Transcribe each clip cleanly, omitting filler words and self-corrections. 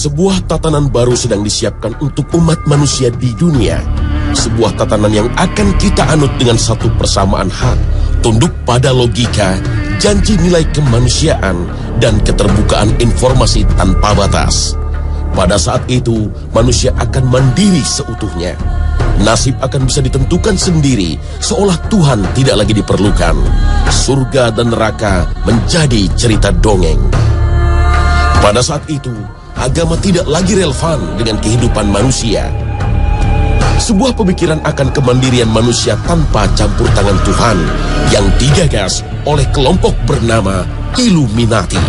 Sebuah tatanan baru sedang disiapkan untuk umat manusia di dunia. Sebuah tatanan yang akan kita anut dengan satu persamaan hak, tunduk pada logika, janji nilai kemanusiaan, dan keterbukaan informasi tanpa batas. Pada saat itu, manusia akan mandiri seutuhnya. Nasib akan bisa ditentukan sendiri, seolah Tuhan tidak lagi diperlukan. Surga dan neraka menjadi cerita dongeng. Pada saat itu, agama tidak lagi relevan dengan kehidupan manusia. Sebuah pemikiran akan kemandirian manusia tanpa campur tangan Tuhan yang digagas oleh kelompok bernama Illuminati.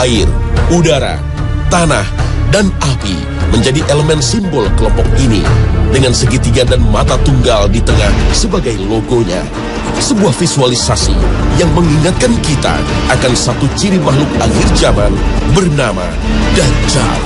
Air, udara, tanah, dan api menjadi elemen simbol kelompok ini dengan segitiga dan mata tunggal di tengah sebagai logonya. Sebuah visualisasi yang mengingatkan kita akan satu ciri makhluk akhir zaman bernama Dajjal.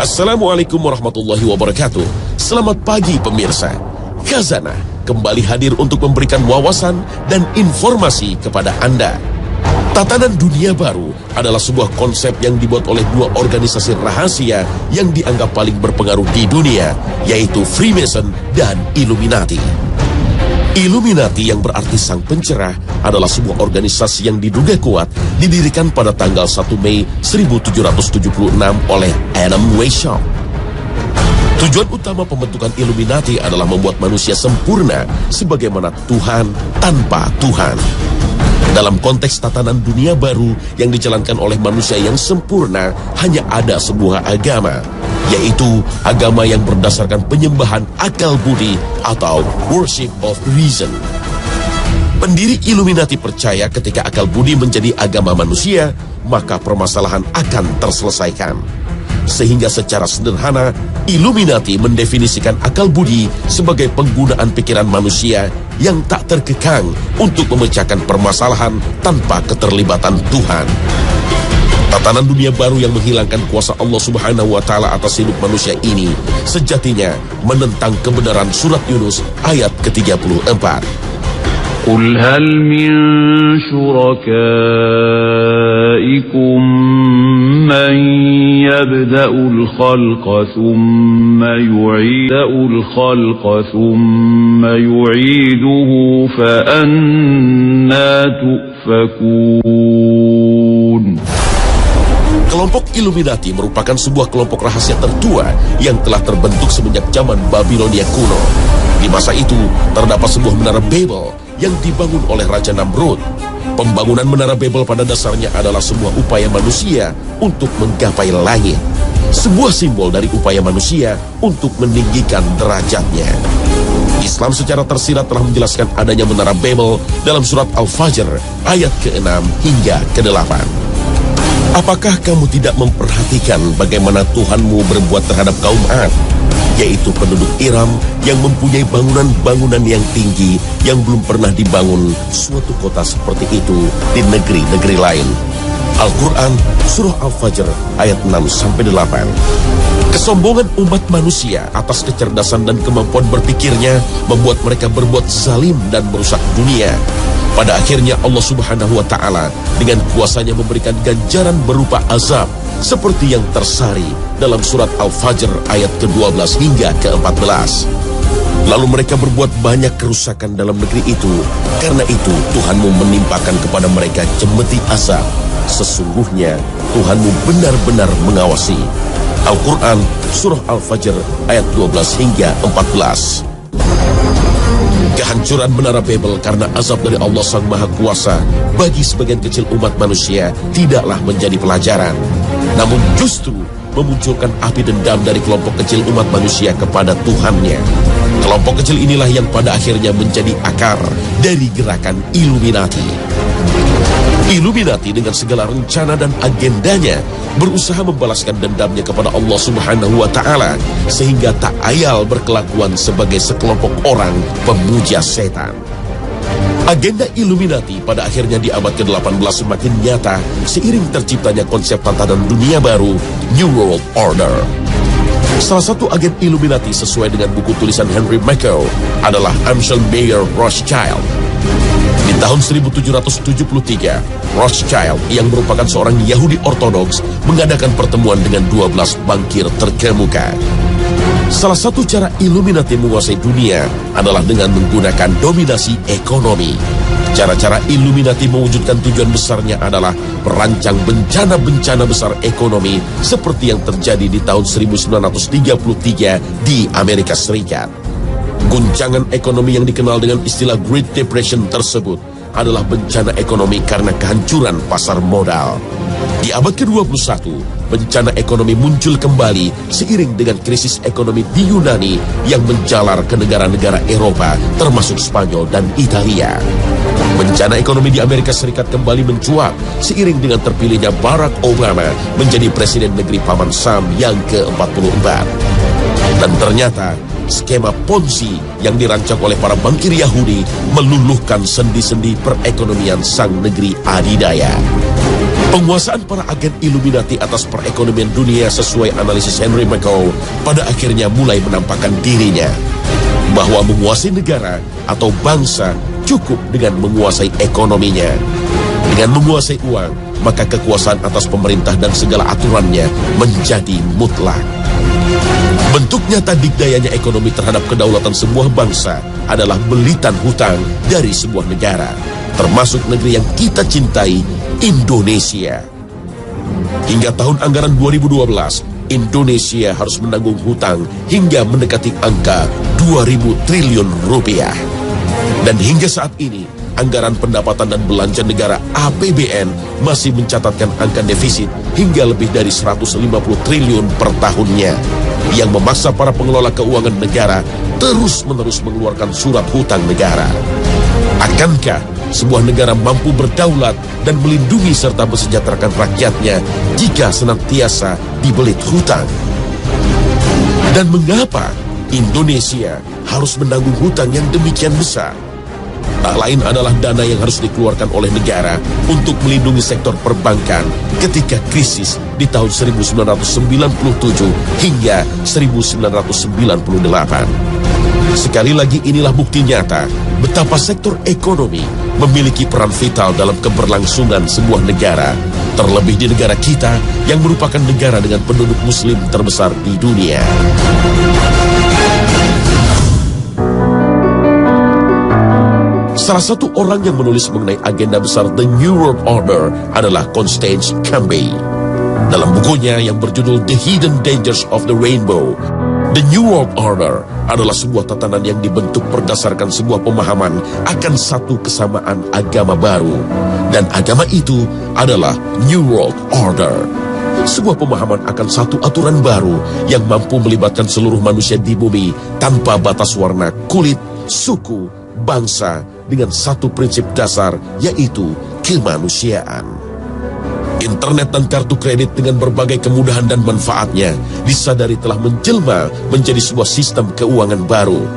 Assalamualaikum warahmatullahi wabarakatuh. Selamat pagi pemirsa. Khazanah kembali hadir untuk memberikan wawasan dan informasi kepada Anda. Tatanan dunia baru adalah sebuah konsep yang dibuat oleh dua organisasi rahasia yang dianggap paling berpengaruh di dunia, yaitu Freemason dan Illuminati. Illuminati yang berarti sang pencerah adalah sebuah organisasi yang diduga kuat didirikan pada tanggal 1 Mei 1776 oleh Adam Weishaupt. Tujuan utama pembentukan Illuminati adalah membuat manusia sempurna sebagaimana Tuhan tanpa Tuhan. Dalam konteks tatanan dunia baru yang dijalankan oleh manusia yang sempurna, hanya ada sebuah agama, yaitu agama yang berdasarkan penyembahan akal budi atau worship of reason. Pendiri Illuminati percaya ketika akal budi menjadi agama manusia, maka permasalahan akan terselesaikan. Sehingga secara sederhana, Illuminati mendefinisikan akal budi sebagai penggunaan pikiran manusia yang tak terkekang untuk memecahkan permasalahan tanpa keterlibatan Tuhan. Tatanan dunia baru yang menghilangkan kuasa Allah Subhanahu wa Ta'ala atas hidup manusia ini sejatinya menentang kebenaran surat Yunus ayat ke-34. قل هل من شركائكم من يبدأ الخلق ثم يعيده فأنى تؤفكون. Kelompok Illuminati merupakan sebuah kelompok rahasia tertua yang telah terbentuk semenjak zaman Babilonia kuno. Di masa itu, terdapat sebuah menara Babel yang dibangun oleh Raja Namrud. Pembangunan menara Babel pada dasarnya adalah sebuah upaya manusia untuk menggapai langit. Sebuah simbol dari upaya manusia untuk meninggikan derajatnya. Islam secara tersirat telah menjelaskan adanya menara Babel dalam surat Al-Fajr ayat ke-6 hingga ke-8. Apakah kamu tidak memperhatikan bagaimana Tuhanmu berbuat terhadap kaum Ad, yaitu penduduk Iram yang mempunyai bangunan-bangunan yang tinggi yang belum pernah dibangun suatu kota seperti itu di negeri-negeri lain. Al-Quran Surah Al-Fajr ayat 6-8. Kesombongan umat manusia atas kecerdasan dan kemampuan berpikirnya membuat mereka berbuat zalim dan merusak dunia. Pada akhirnya Allah Subhanahu wa Ta'ala dengan kuasanya memberikan ganjaran berupa azab seperti yang tersari dalam surat Al-Fajr ayat ke-12 hingga ke-14. Lalu mereka berbuat banyak kerusakan dalam negeri itu. Karena itu Tuhanmu menimpakan kepada mereka cemeti azab. Sesungguhnya Tuhanmu benar-benar mengawasi. Al-Quran Surah Al-Fajr ayat 12 hingga 14. Kehancuran menara Babel karena azab dari Allah Sang Maha Kuasa bagi sebagian kecil umat manusia tidaklah menjadi pelajaran. Namun justru memunculkan api dendam dari kelompok kecil umat manusia kepada Tuhannya. Kelompok kecil inilah yang pada akhirnya menjadi akar dari gerakan Illuminati. Illuminati dengan segala rencana dan agendanya berusaha membalaskan dendamnya kepada Allah Subhanahu wa Ta'ala sehingga tak ayal berkelakuan sebagai sekelompok orang pemuja setan. Agenda Illuminati pada akhirnya di abad ke-18 semakin nyata seiring terciptanya konsep tatanan dunia baru New World Order. Salah satu agen Illuminati sesuai dengan buku tulisan Henry Mackau adalah Amschel Meyer Rothschild. Di tahun 1773, Rothschild yang merupakan seorang Yahudi Ortodoks mengadakan pertemuan dengan 12 bankir terkemuka. Salah satu cara Illuminati menguasai dunia adalah dengan menggunakan dominasi ekonomi. Cara-cara Illuminati mewujudkan tujuan besarnya adalah merancang bencana-bencana besar ekonomi seperti yang terjadi di tahun 1933 di Amerika Serikat. Guncangan ekonomi yang dikenal dengan istilah Great Depression tersebut adalah bencana ekonomi karena kehancuran pasar modal. Di abad ke-21, bencana ekonomi muncul kembali seiring dengan krisis ekonomi di Yunani yang menjalar ke negara-negara Eropa termasuk Spanyol dan Italia. Bencana ekonomi di Amerika Serikat kembali mencuat seiring dengan terpilihnya Barack Obama menjadi presiden negeri Paman Sam yang ke-44. Dan ternyata skema Ponzi yang dirancang oleh para bankir Yahudi meluluhkan sendi-sendi perekonomian sang negeri adidaya. Penguasaan para agen Illuminati atas perekonomian dunia sesuai analisis Henry Mackau pada akhirnya mulai menampakkan dirinya bahwa menguasai negara atau bangsa cukup dengan menguasai ekonominya. Dengan menguasai uang, maka kekuasaan atas pemerintah dan segala aturannya menjadi mutlak. Bentuk nyata dikdayanya ekonomi terhadap kedaulatan sebuah bangsa adalah belitan hutang dari sebuah negara, termasuk negeri yang kita cintai, Indonesia. Hingga tahun anggaran 2012, Indonesia harus menanggung hutang hingga mendekati angka 2.000 triliun rupiah. Dan hingga saat ini, anggaran pendapatan dan belanja negara APBN masih mencatatkan angka defisit hingga lebih dari 150 triliun per tahunnya, yang memaksa para pengelola keuangan negara terus-menerus mengeluarkan surat hutang negara. Akankah sebuah negara mampu berdaulat dan melindungi serta mesejahterakan rakyatnya jika senantiasa dibelit hutang? Dan mengapa Indonesia harus menanggung hutang yang demikian besar? Tak lain adalah dana yang harus dikeluarkan oleh negara untuk melindungi sektor perbankan ketika krisis di tahun 1997 hingga 1998. Sekali lagi inilah bukti nyata betapa sektor ekonomi memiliki peran vital dalam keberlangsungan sebuah negara, terlebih di negara kita yang merupakan negara dengan penduduk muslim terbesar di dunia. Salah satu orang yang menulis mengenai agenda besar The New World Order adalah Constance Cambay. Dalam bukunya yang berjudul The Hidden Dangers of the Rainbow, The New World Order adalah sebuah tatanan yang dibentuk berdasarkan sebuah pemahaman akan satu kesamaan agama baru. Dan agama itu adalah New World Order. Sebuah pemahaman akan satu aturan baru yang mampu melibatkan seluruh manusia di bumi tanpa batas warna, kulit, suku, bangsa, dengan satu prinsip dasar, yaitu kemanusiaan. Internet dan kartu kredit dengan berbagai kemudahan dan manfaatnya disadari telah menjelma menjadi sebuah sistem keuangan baru.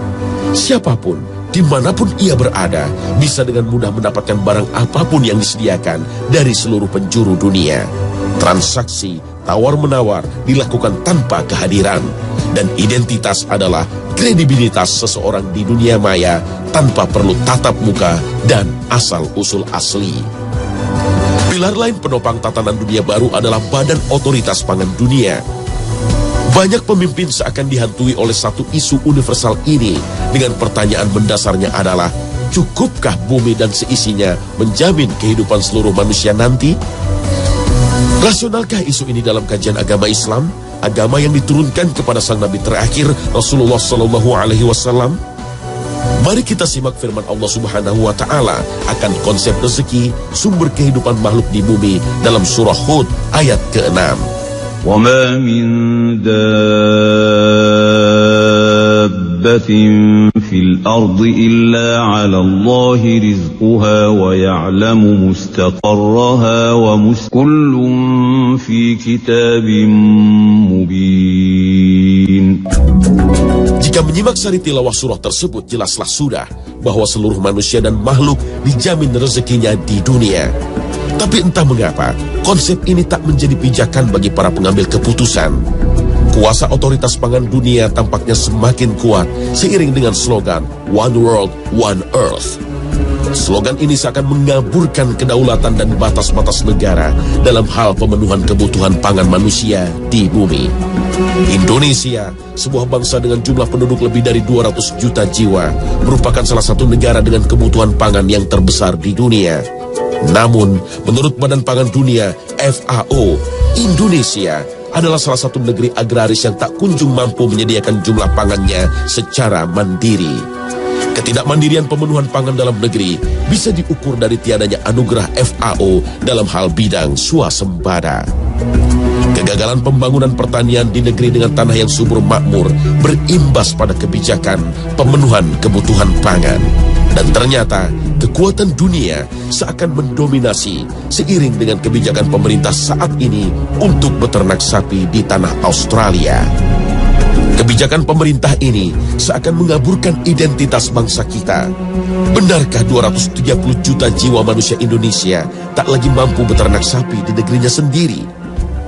Siapapun, dimanapun ia berada, bisa dengan mudah mendapatkan barang apapun yang disediakan dari seluruh penjuru dunia. Transaksi tawar-menawar dilakukan tanpa kehadiran, dan identitas adalah kredibilitas seseorang di dunia maya tanpa perlu tatap muka dan asal-usul asli. Pilar lain penopang tatanan dunia baru adalah Badan Otoritas Pangan Dunia. Banyak pemimpin seakan dihantui oleh satu isu universal ini dengan pertanyaan mendasarnya adalah, cukupkah bumi dan seisinya menjamin kehidupan seluruh manusia nanti? Rasionalkah isu ini dalam kajian agama Islam, agama yang diturunkan kepada sang Nabi terakhir Rasulullah SAW? Mari kita simak firman Allah Subhanahu wa Ta'ala akan konsep rezeki, sumber kehidupan makhluk di bumi dalam surah Hud ayat ke-6. وَمَا مِن دَابَّةٍ فِي الْأَرْضِ إِلَّا عَلَى اللَّهِ رِزْقُهَا وَيَعْلَمُ مُسْتَقَرَّهَا كُلٌّ فِي كِتَابٍ مُبِينٍ. Jika menyimak sari tilawah surah tersebut, jelaslah sudah bahwa seluruh manusia dan makhluk dijamin rezekinya di dunia. Tapi entah mengapa, konsep ini tak menjadi pijakan bagi para pengambil keputusan. Kuasa otoritas pangan dunia tampaknya semakin kuat seiring dengan slogan One World, One Earth. Slogan ini seakan mengaburkan kedaulatan dan batas-batas negara dalam hal pemenuhan kebutuhan pangan manusia di bumi. Indonesia, sebuah bangsa dengan jumlah penduduk lebih dari 200 juta jiwa, merupakan salah satu negara dengan kebutuhan pangan yang terbesar di dunia. Namun, menurut Badan Pangan Dunia, FAO, Indonesia adalah salah satu negeri agraris yang tak kunjung mampu menyediakan jumlah pangannya secara mandiri. Ketidakmandirian pemenuhan pangan dalam negeri bisa diukur dari tiadanya anugerah FAO dalam hal bidang swasembada. Kegagalan pembangunan pertanian di negeri dengan tanah yang subur makmur berimbas pada kebijakan pemenuhan kebutuhan pangan. Dan ternyata kekuatan dunia seakan mendominasi seiring dengan kebijakan pemerintah saat ini untuk beternak sapi di tanah Australia. Kebijakan pemerintah ini seakan mengaburkan identitas bangsa kita. Benarkah 230 juta jiwa manusia Indonesia tak lagi mampu beternak sapi di negerinya sendiri?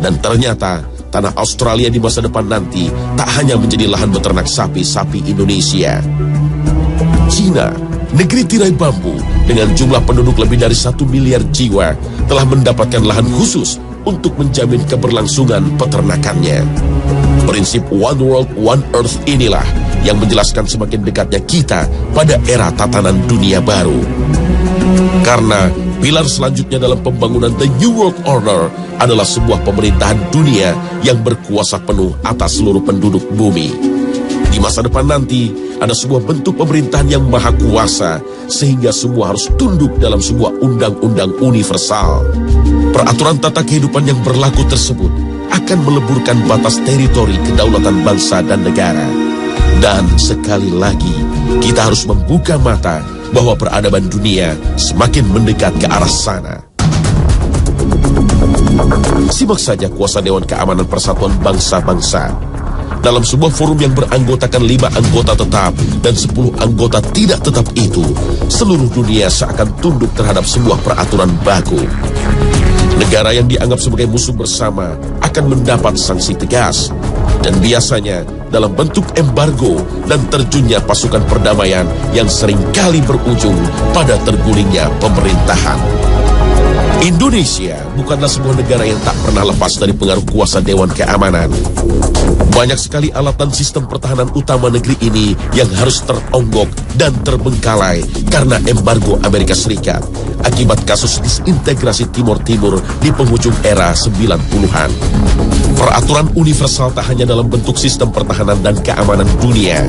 Dan ternyata tanah Australia di masa depan nanti tak hanya menjadi lahan beternak sapi-sapi Indonesia. China, negeri tirai bambu dengan jumlah penduduk lebih dari 1 miliar jiwa, telah mendapatkan lahan khusus untuk menjamin keberlangsungan peternakannya. Prinsip One World, One Earth inilah yang menjelaskan semakin dekatnya kita pada era tatanan dunia baru. Karena pilar selanjutnya dalam pembangunan The New World Order adalah sebuah pemerintahan dunia yang berkuasa penuh atas seluruh penduduk bumi. Di masa depan nanti, ada sebuah bentuk pemerintahan yang maha kuasa, sehingga semua harus tunduk dalam sebuah undang-undang universal. Peraturan tata kehidupan yang berlaku tersebut akan meleburkan batas teritori kedaulatan bangsa dan negara. Dan sekali lagi, kita harus membuka mata bahwa peradaban dunia semakin mendekat ke arah sana. Simak saja kuasa Dewan Keamanan Persatuan Bangsa-Bangsa. Dalam sebuah forum yang beranggotakan 5 anggota tetap dan 10 anggota tidak tetap itu, seluruh dunia seakan tunduk terhadap sebuah peraturan baku. Negara yang dianggap sebagai musuh bersama akan mendapat sanksi tegas, dan biasanya dalam bentuk embargo dan terjunnya pasukan perdamaian yang seringkali berujung pada tergulingnya pemerintahan. Indonesia bukanlah sebuah negara yang tak pernah lepas dari pengaruh kuasa Dewan Keamanan. Banyak sekali alat dan sistem pertahanan utama negeri ini yang harus teronggok dan terbengkalai karena embargo Amerika Serikat akibat kasus disintegrasi Timur Timur di penghujung era 90-an. Peraturan universal tak hanya dalam bentuk sistem pertahanan dan keamanan dunia.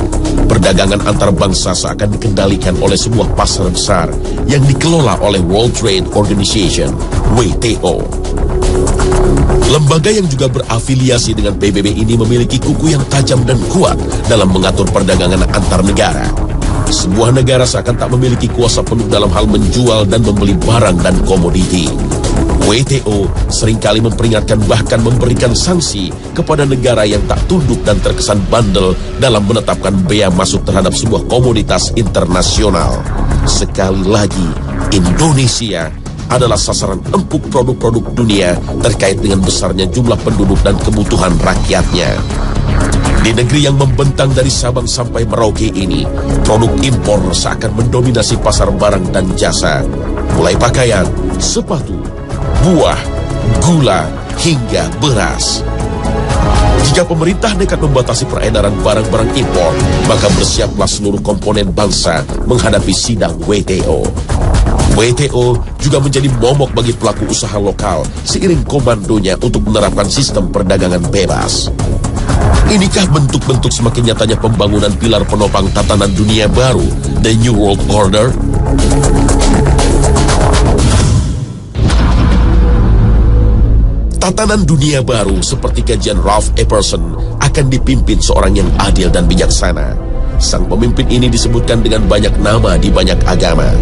Perdagangan antar bangsa seakan dikendalikan oleh sebuah pasar besar yang dikelola oleh World Trade Organization, WTO. Lembaga yang juga berafiliasi dengan PBB ini memiliki kuku yang tajam dan kuat dalam mengatur perdagangan antar negara. Sebuah negara seakan tak memiliki kuasa penuh dalam hal menjual dan membeli barang dan komoditi. WTO seringkali memperingatkan bahkan memberikan sanksi kepada negara yang tak tunduk dan terkesan bandel dalam menetapkan bea masuk terhadap sebuah komoditas internasional. Sekali lagi, Indonesia adalah sasaran empuk produk-produk dunia terkait dengan besarnya jumlah penduduk dan kebutuhan rakyatnya. Di negeri yang membentang dari Sabang sampai Merauke ini, produk impor seakan mendominasi pasar barang dan jasa, mulai pakaian, sepatu, buah, gula, hingga beras. Jika pemerintah nekat membatasi peredaran barang-barang impor, maka bersiaplah seluruh komponen bangsa menghadapi sidang WTO. WTO juga menjadi momok bagi pelaku usaha lokal seiring komandonya untuk menerapkan sistem perdagangan bebas. Inikah bentuk-bentuk semakin nyatanya pembangunan pilar penopang tatanan dunia baru, The New World Order? Tatanan dunia baru seperti kajian Ralph Epperson akan dipimpin seorang yang adil dan bijaksana. Sang pemimpin ini disebutkan dengan banyak nama di banyak agama.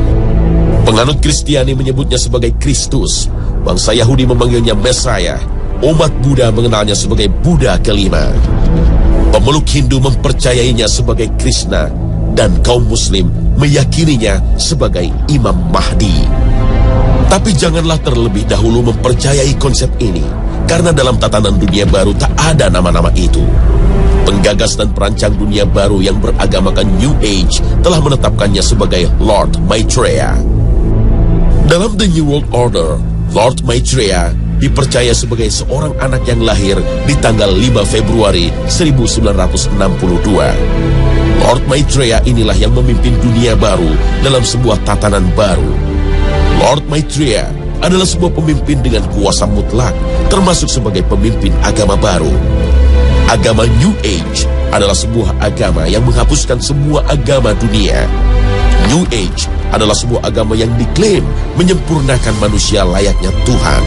Penganut Kristiani menyebutnya sebagai Kristus, bangsa Yahudi memanggilnya Mesiah, umat Buddha mengenalnya sebagai Buddha kelima. Pemeluk Hindu mempercayainya sebagai Krishna, dan kaum Muslim meyakininya sebagai Imam Mahdi. Tapi janganlah terlebih dahulu mempercayai konsep ini, karena dalam tatanan dunia baru tak ada nama-nama itu. Penggagas dan perancang dunia baru yang beragamakan New Age telah menetapkannya sebagai Lord Maitreya. Dalam The New World Order, Lord Maitreya dipercaya sebagai seorang anak yang lahir di tanggal 5 Februari 1962. Lord Maitreya inilah yang memimpin dunia baru dalam sebuah tatanan baru. Lord Maitreya adalah sebuah pemimpin dengan kuasa mutlak, termasuk sebagai pemimpin agama baru. Agama New Age adalah sebuah agama yang menghapuskan semua agama dunia. New Age adalah sebuah agama yang diklaim menyempurnakan manusia layaknya Tuhan.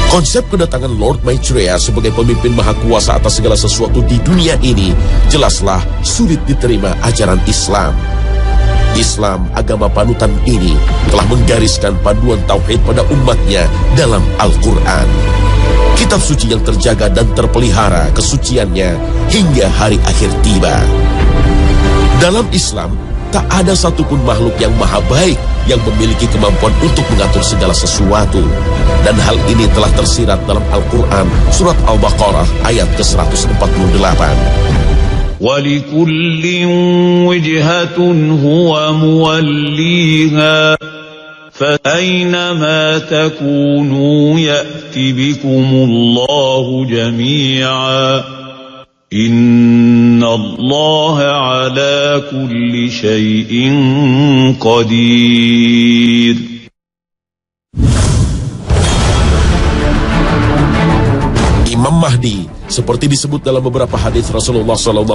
Konsep kedatangan Lord Maitreya sebagai pemimpin maha kuasa atas segala sesuatu di dunia ini jelaslah sulit diterima ajaran Islam. Islam, agama panutan ini, telah menggariskan panduan tauhid pada umatnya dalam Al-Quran. Kitab suci yang terjaga dan terpelihara kesuciannya hingga hari akhir tiba. Dalam Islam, tak ada satupun makhluk yang maha baik yang memiliki kemampuan untuk mengatur segala sesuatu. Dan hal ini telah tersirat dalam Al-Quran, surat Al-Baqarah ayat ke-148. وَلِكُلٍّ وِجْهَةٌ هُوَ مُوَلِّيهَا فَأَيْنَمَا تَكُونُوا يَأْتِ بِكُمُ اللَّهُ جَمِيعًا إِنَّ اللَّهَ عَلَى كُلِّ شَيْءٍ قَدِيرٌ. Imam Mahdi, seperti disebut dalam beberapa hadis Rasulullah SAW,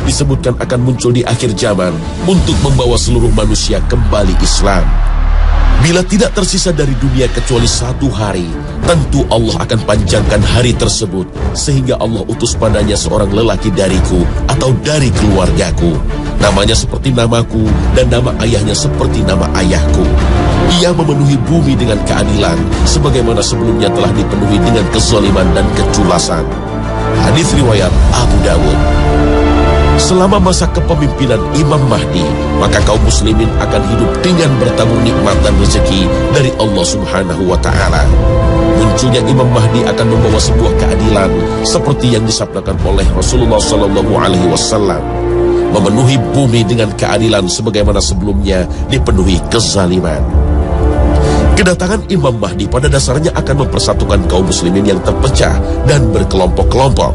disebutkan akan muncul di akhir zaman untuk membawa seluruh manusia kembali Islam. Bila tidak tersisa dari dunia kecuali 1 hari, tentu Allah akan panjangkan hari tersebut, sehingga Allah utus padanya seorang lelaki dariku atau dari keluargaku. Namanya seperti namaku dan nama ayahnya seperti nama ayahku. Ia memenuhi bumi dengan keadilan, sebagaimana sebelumnya telah dipenuhi dengan kezaliman dan keculasan. Hadis riwayat Abu Dawud. Selama masa kepemimpinan Imam Mahdi, maka kaum muslimin akan hidup dengan bertabur nikmat dan rezeki dari Allah Subhanahu wa Ta'ala. Munculnya Imam Mahdi akan membawa sebuah keadilan seperti yang disabdakan oleh Rasulullah SAW, memenuhi bumi dengan keadilan sebagaimana sebelumnya dipenuhi kezaliman. Kedatangan Imam Mahdi pada dasarnya akan mempersatukan kaum muslimin yang terpecah dan berkelompok-kelompok.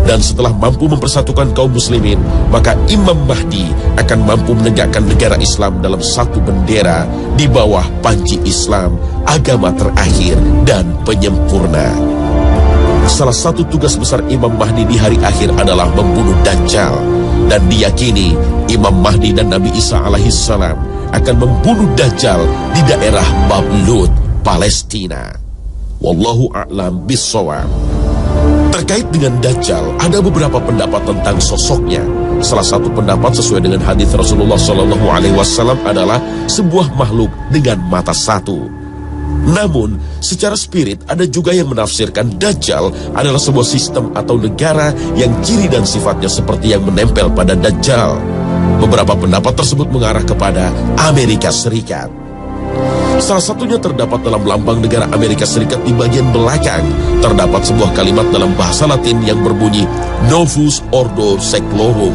Dan setelah mampu mempersatukan kaum muslimin, maka Imam Mahdi akan mampu menegakkan negara Islam dalam satu bendera di bawah panji Islam, agama terakhir dan penyempurna. Salah satu tugas besar Imam Mahdi di hari akhir adalah membunuh Dajjal. Dan diyakini Imam Mahdi dan Nabi Isa alaihissalam akan membunuh Dajjal di daerah Bab Lut, Palestina. Wallahu a'lam bissawab. Terkait dengan Dajjal, ada beberapa pendapat tentang sosoknya. Salah satu pendapat sesuai dengan hadis Rasulullah SAW adalah sebuah makhluk dengan mata satu. Namun, secara spirit ada juga yang menafsirkan Dajjal adalah sebuah sistem atau negara yang ciri dan sifatnya seperti yang menempel pada Dajjal. Beberapa pendapat tersebut mengarah kepada Amerika Serikat. Salah satunya terdapat dalam lambang negara Amerika Serikat di bagian belakang. Terdapat sebuah kalimat dalam bahasa Latin yang berbunyi Novus Ordo Seclorum.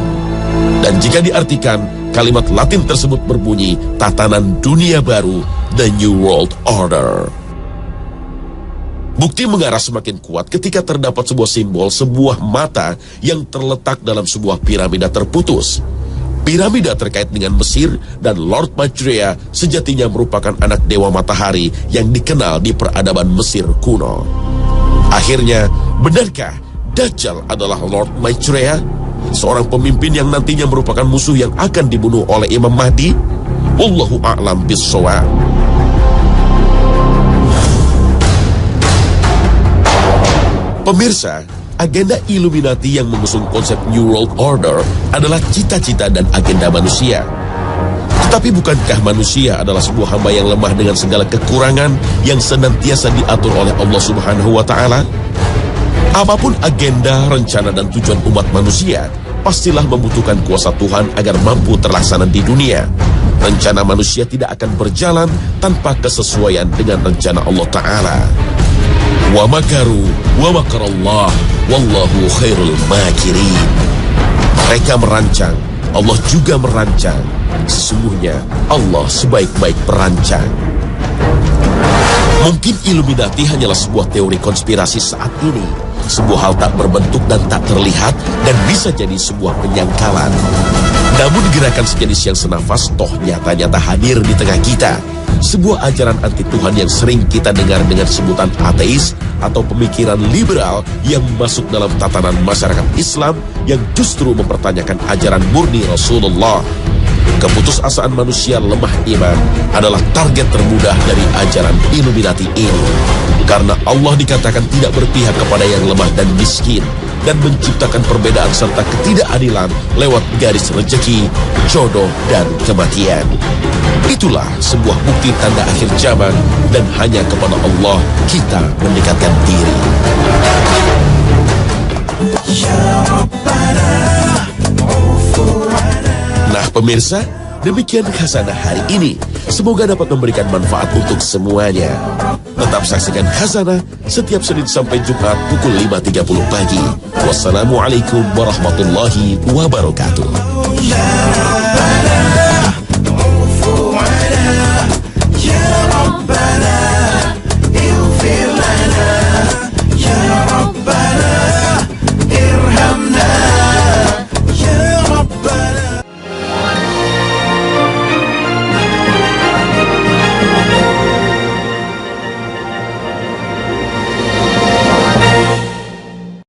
Dan jika diartikan, kalimat Latin tersebut berbunyi tatanan dunia baru, The New World Order. Bukti mengarah semakin kuat ketika terdapat sebuah simbol, sebuah mata yang terletak dalam sebuah piramida terputus. Piramida terkait dengan Mesir dan Lord Maitreya sejatinya merupakan anak dewa matahari yang dikenal di peradaban Mesir kuno. Akhirnya, benarkah Dajjal adalah Lord Maitreya? Seorang pemimpin yang nantinya merupakan musuh yang akan dibunuh oleh Imam Mahdi? Wallahu a'lam bissawab. Pemirsa, agenda Illuminati yang mengusung konsep New World Order adalah cita-cita dan agenda manusia. Tetapi bukankah manusia adalah sebuah hamba yang lemah dengan segala kekurangan yang senantiasa diatur oleh Allah Subhanahu wa Ta'ala? Apapun agenda, rencana, dan tujuan umat manusia, pastilah membutuhkan kuasa Tuhan agar mampu terlaksana di dunia. Rencana manusia tidak akan berjalan tanpa kesesuaian dengan rencana Allah Ta'ala. Wa makaru wa makarallah wallahu khairul makirin. Mereka merancang, Allah juga merancang. Sesungguhnya Allah sebaik-baik perancang. Mungkin Illuminati hanyalah sebuah teori konspirasi saat ini, sebuah hal tak berbentuk dan tak terlihat, dan bisa jadi sebuah penyangkalan. Namun gerakan sejenis yang senafas toh nyata-nyata hadir di tengah kita. Sebuah ajaran anti Tuhan yang sering kita dengar dengan sebutan ateis atau pemikiran liberal yang masuk dalam tatanan masyarakat Islam yang justru mempertanyakan ajaran murni Rasulullah. Keputusasaan manusia lemah iman adalah target termudah dari ajaran Illuminati ini. Karena Allah dikatakan tidak berpihak kepada yang lemah dan miskin, dan menciptakan perbedaan serta ketidakadilan lewat garis rezeki, jodoh, dan kematian. Itulah sebuah bukti tanda akhir zaman, dan hanya kepada Allah kita mendekatkan diri. Nah pemirsa, demikian Khazanah hari ini. Semoga dapat memberikan manfaat untuk semuanya. Tetap saksikan Khazanah setiap Senin sampai Jumat pukul 5.30 pagi. Wassalamualaikum warahmatullahi wabarakatuh.